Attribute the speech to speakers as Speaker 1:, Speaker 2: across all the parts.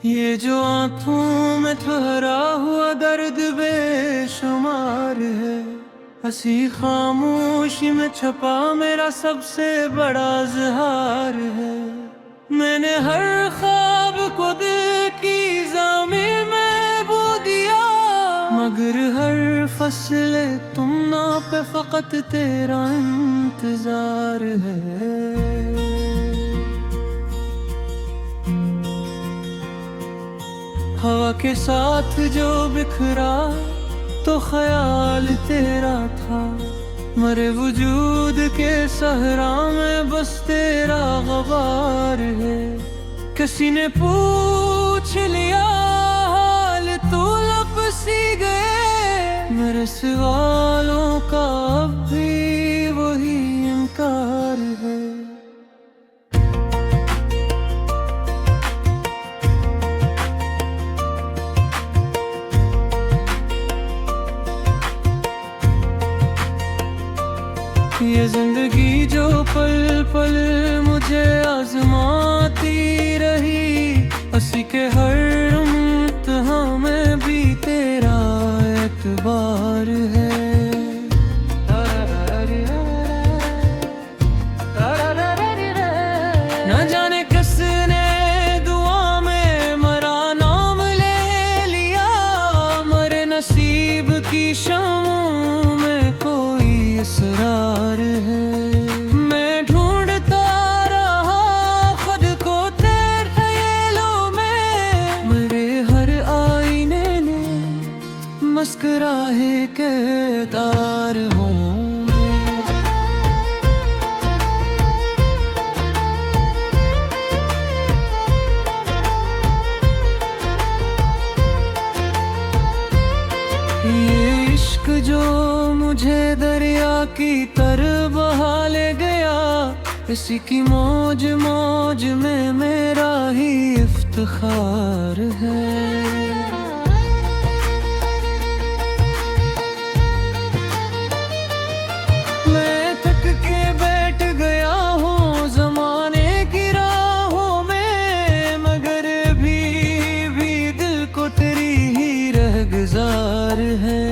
Speaker 1: ये जो आंखों में ठहरा हुआ दर्द बेशुमार है, हंसी खामोशी में छपा मेरा सबसे बड़ा इज़हार है। मैंने हर ख्वाब को दिल की ज़मीन में बो दिया, मगर हर फसले तुमना पे फकत तेरा इंतजार है। हवा के साथ जो बिखरा तो ख्याल तेरा था, मरे वजूद के सहरा में बस तेरा गबार है। किसी ने पूछ लिया हाल तो लब सी गए, मेरे सवालों का अब भी वही इनकार है। ये जिंदगी जो पल पल मुझे आजमाती रही, हंसी के हर इम्तिहान में भी तेरा एतबार है। न जाने किसने दुआ में मरा नाम ले लिया, मरे नसीब की शामों में कोई इसरार है। मैं ढूंढता रहा खुद को तेरे ख्यालों में, मेरे हर आईने ने मुस्कुराए के तार होंगे। ये इश्क जो मुझे दरिया की तरह बहा ले गया, इसी की मौज मौज में मेरा ही इफ्तिखार है। मैं थक के बैठ गया हूँ ज़माने की राहों में, मगर भी दिल को तेरी ही रहगुज़ार है।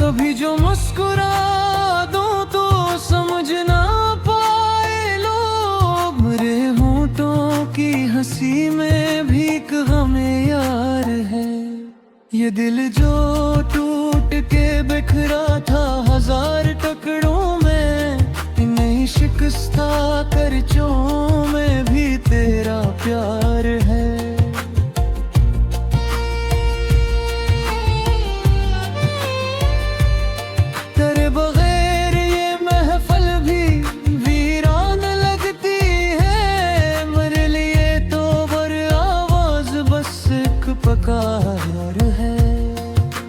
Speaker 1: कभी जो मुस्कुरा दूं तो समझ ना पाए लोग, मेरे होठों की हंसी में भी एक गम-ए यार है। ये दिल जो टूट के बिखरा था हजार टुकड़ों में, इन्हें शिकस्ता करचों में भी तेरा प्यार है। पकार है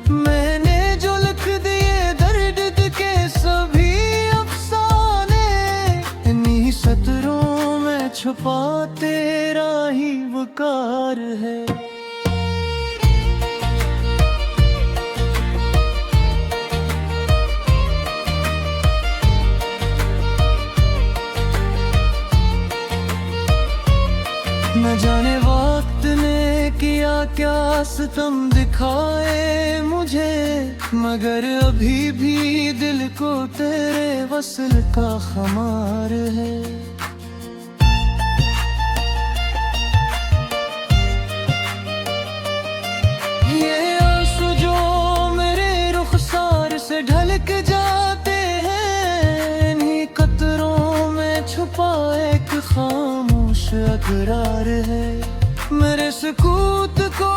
Speaker 1: मैंने जो लिख दिए दर्द के सभी अफसाने, इन्हीं सतरों में छुपा तेरा ही वकार है। न जाने वक्त ने किया क्या सितम दिखाए मुझे, मगर अभी भी दिल को तेरे वस्ल का खुमार है। ये आंसू जो मेरे रुखसार से ढलक जाते हैं, इन्हीं कतरों में छुपा एक खामोश अकरार है। मेरे सुकूत को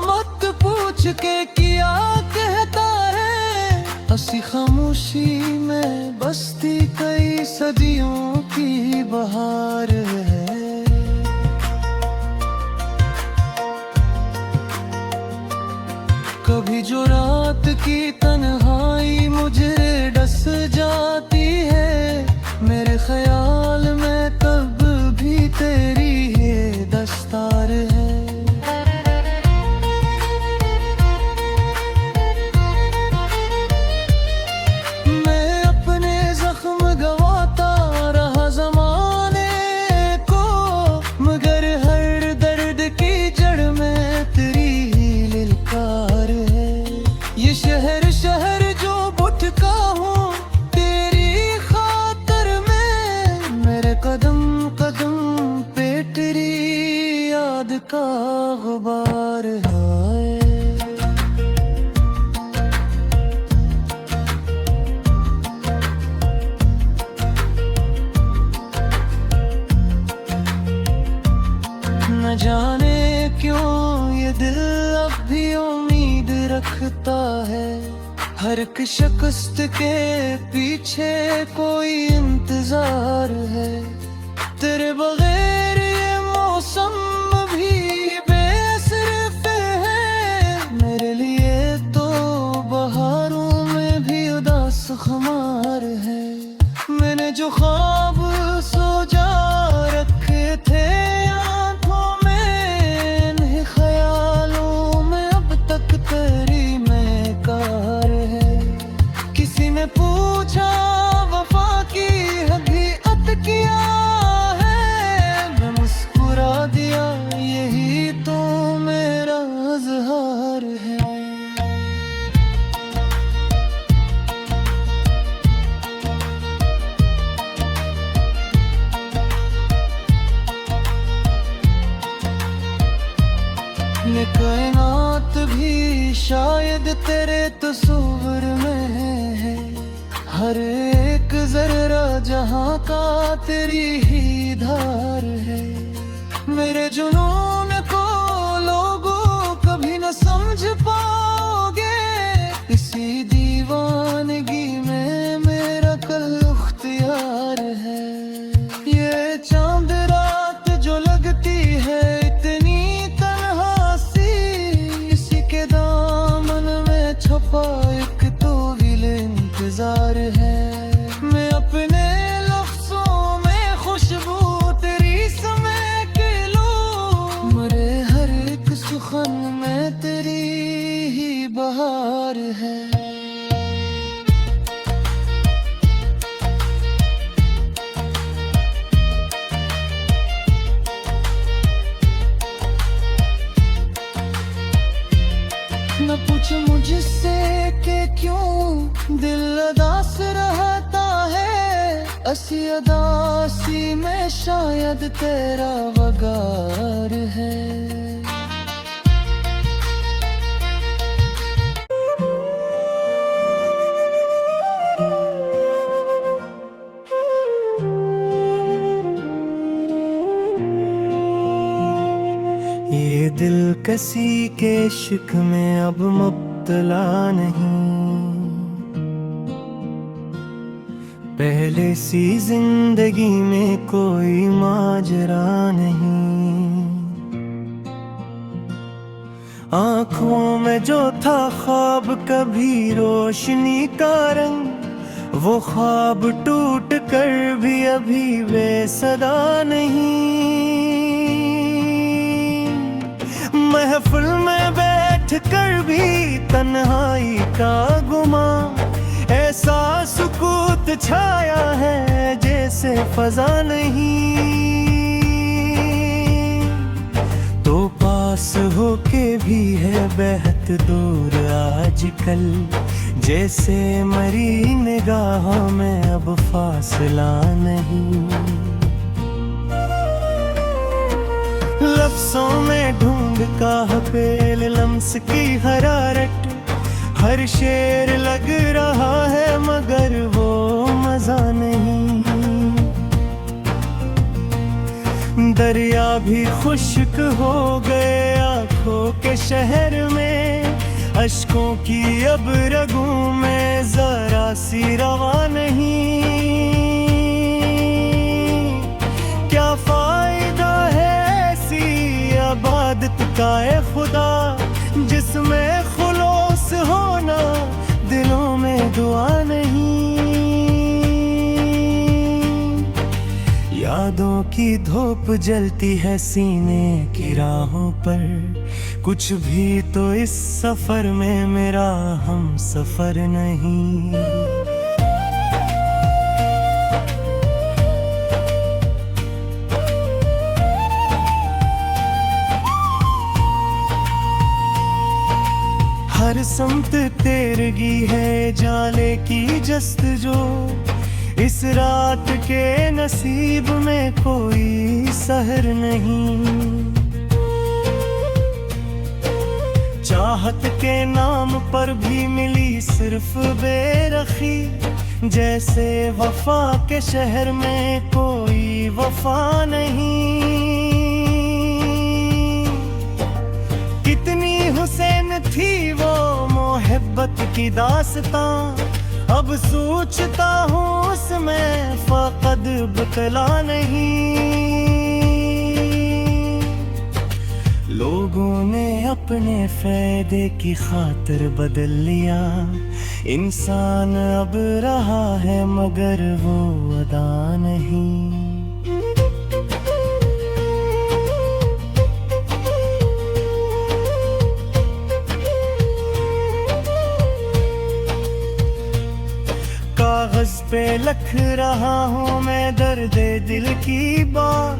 Speaker 1: मत पूछ के किया कहता है, हंसी खामोशी में बसती कई सदियों की बहार है। कभी जो रात की तन्हाई मुझे डस जाती है, मेरे ख्याल में तब भी तेरी ये दस्तार है। दिखता है। हर एक शिकस्त के पीछे कोई इंतजार है। तेरे बगैर ये मौसम भी बेसिर्फ है। मेरे लिए तो बहारों में भी उदास खुमार है। मैंने जो ख्वाब सोचा रखे थे आंखों में, इन्हीं ख्यालों में अब तक तेरी महकार है। किसी ने पूछा वफा की हकीकत क्या है, मैं मुस्कुरा दिया यही तो मेरा इज़हार है। ये कायनात भी शायद तेरे तस्वीर में है। हर एक जर्रा जहां का तेरी ही धार है। मेरे जुनून को लोगों कभी न समझ पाओगे। इसी दीवानगी में मेरा कल इख्तियार है। ये चांद रात जो लगती है इतनी छपा एक तो विल इंतजार है। मैं अपने लफ्ज़ों में खुशबू तेरी समेट लूं। मरे हर एक सुखन में तेरी ही बहार है। न पूछ मुझसे कि क्यों दिल अदास रहता है। असी अदासी में शायद तेरा वगार है। ये दिल किसी के इश्क में अब मुब्तला नहीं। पहले सी जिंदगी में कोई माजरा नहीं। आँखों में जो था ख्वाब कभी रोशनी का रंग, वो ख्वाब टूट कर भी अभी बेसदा नहीं। महफिल में बैठ कर भी तन्हाई का गुमा, ऐसा सुकूत छाया है जैसे फजा नहीं। तो पास होके भी है बेहद दूर आजकल, जैसे मरी निगाहों में अब फासला नहीं। लफ्ज़ों में ढूंढ का पेल लम्स की हरारत, हर शेर लग रहा है मगर वो मजा नहीं। दरिया भी खुश्क हो गए आंखों के शहर में, अश्कों की अब रगों में जरा सी रवा नहीं। क्या फायदा है ऐसी इबादत का ए खुदा, जिसमें खुलूस होना दिलों में दुआ नहीं। यादों की धूप जलती है सीने की राहों पर, कुछ भी तो इस सफर में मेरा हम सफर नहीं। हर समत तेरगी है जाले की जस्तजो, इस रात के नसीब में कोई सहर नहीं। चाहत के नाम पर भी मिली सिर्फ बेरखी, जैसे वफा के शहर में कोई वफा नहीं। कितनी हुसैन थी वो
Speaker 2: मोहब्बत की दास्तां, अब सोचता हूँ उसमें फ़कद बतला नहीं। लोगों ने अपने फ़ायदे की खातिर बदल लिया, इंसान अब रहा है मगर वो अदा नहीं। कागज पे लिख रहा हूँ मैं दर्दे दिल की बात,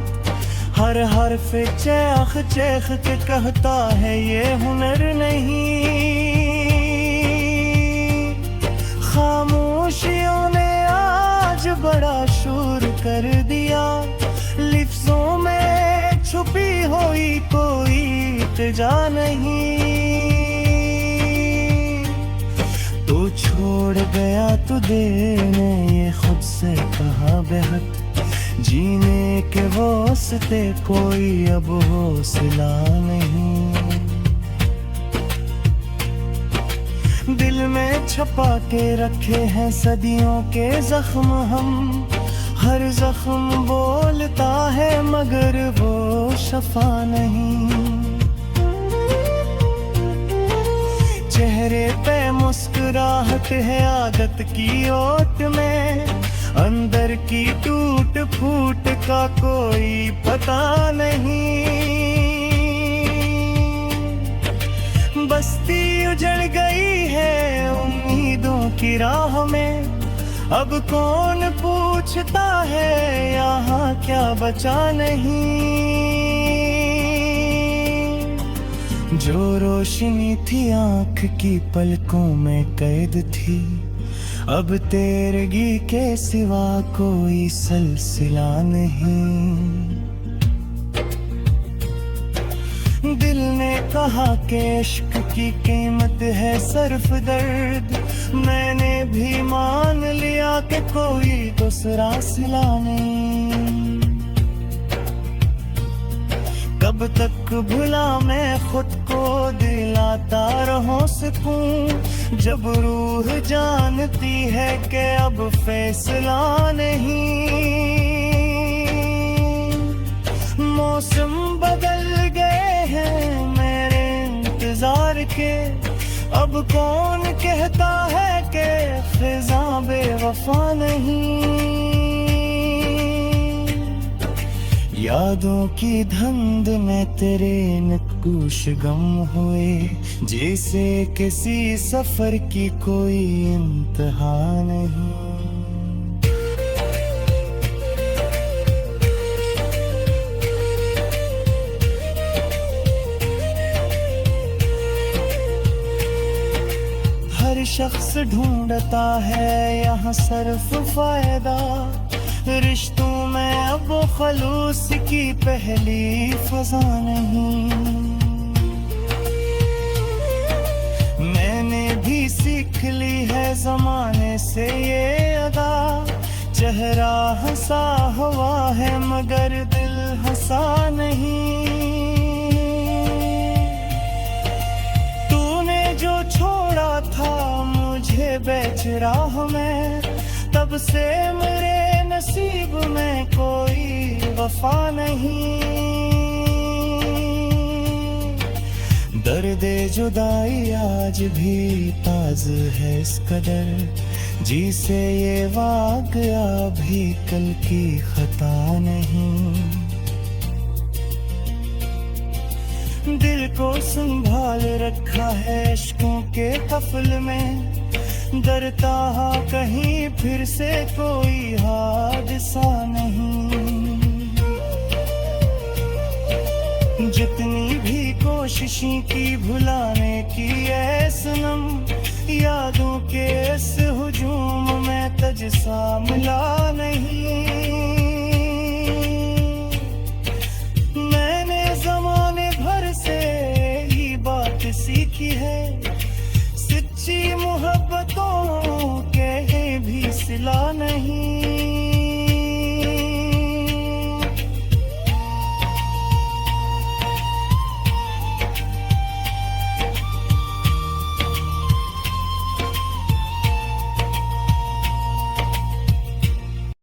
Speaker 2: हर हर्फ चेख चेख के कहता है ये हुनर नहीं। खामोशियों ने आज बड़ा शोर कर दिया, लिफ्ज़ों में छुपी हुई कोई इल्तिजा नहीं। तू छोड़ गया तो दिल ने ये खुद से कहा बेहद, जीने के वास्ते कोई अब हौसला नहीं। दिल में छपा के रखे हैं सदियों के जख्म हम, हर जख्म बोलता है मगर वो शफा नहीं। चेहरे पे मुस्कुराहट है आदत की ओट में, अंदर की टूट फूट का कोई पता नहीं। बस्ती उजड़ गई है उम्मीदों की राह में, अब कौन पूछता है यहाँ क्या बचा नहीं। जो रोशनी थी आँख की पलकों में कैद थी, अब तेरगी के सिवा कोई सिलसिला नहीं। दिल ने कहा कि इश्क की कीमत है सिर्फ दर्द, मैंने भी मान लिया कि कोई दूसरा सिला नहीं। कब तक भुला मैं खुद को दिलाता रहूं सुकून, जब रूह जानती है कि अब फैसला नहीं। मौसम बदल गए हैं मेरे इंतजार के, अब कौन कहता है कि फिज़ां बेवफा नहीं। यादों की धुंध में तेरे नक्कुश गम हुए, जैसे किसी सफर की कोई इंतहा नहीं। हर शख्स ढूंढता है यहाँ सिर्फ फायदा, रिश्तों में अब खलूस की पहली फजा नहीं। मैंने भी सीख ली है जमाने से ये अदा, चेहरा हंसा हुआ है मगर दिल हंसा नहीं। तूने जो छोड़ा था मुझे बेच राह में, तब से मेरे नसीब में कोई वफा नहीं। दर्दे जुदाई आज भी ताज है इस कदर, जिसे ये वाक़या भी कल की खता नहीं। दिल को संभाल रखा है इश्कों के कफल में, डरता कहीं फिर से कोई हादसा नहीं। जितनी भी कोशिशें की भुलाने की है सनम, यादों के इस हुजूम में तुझसा मिला नहीं।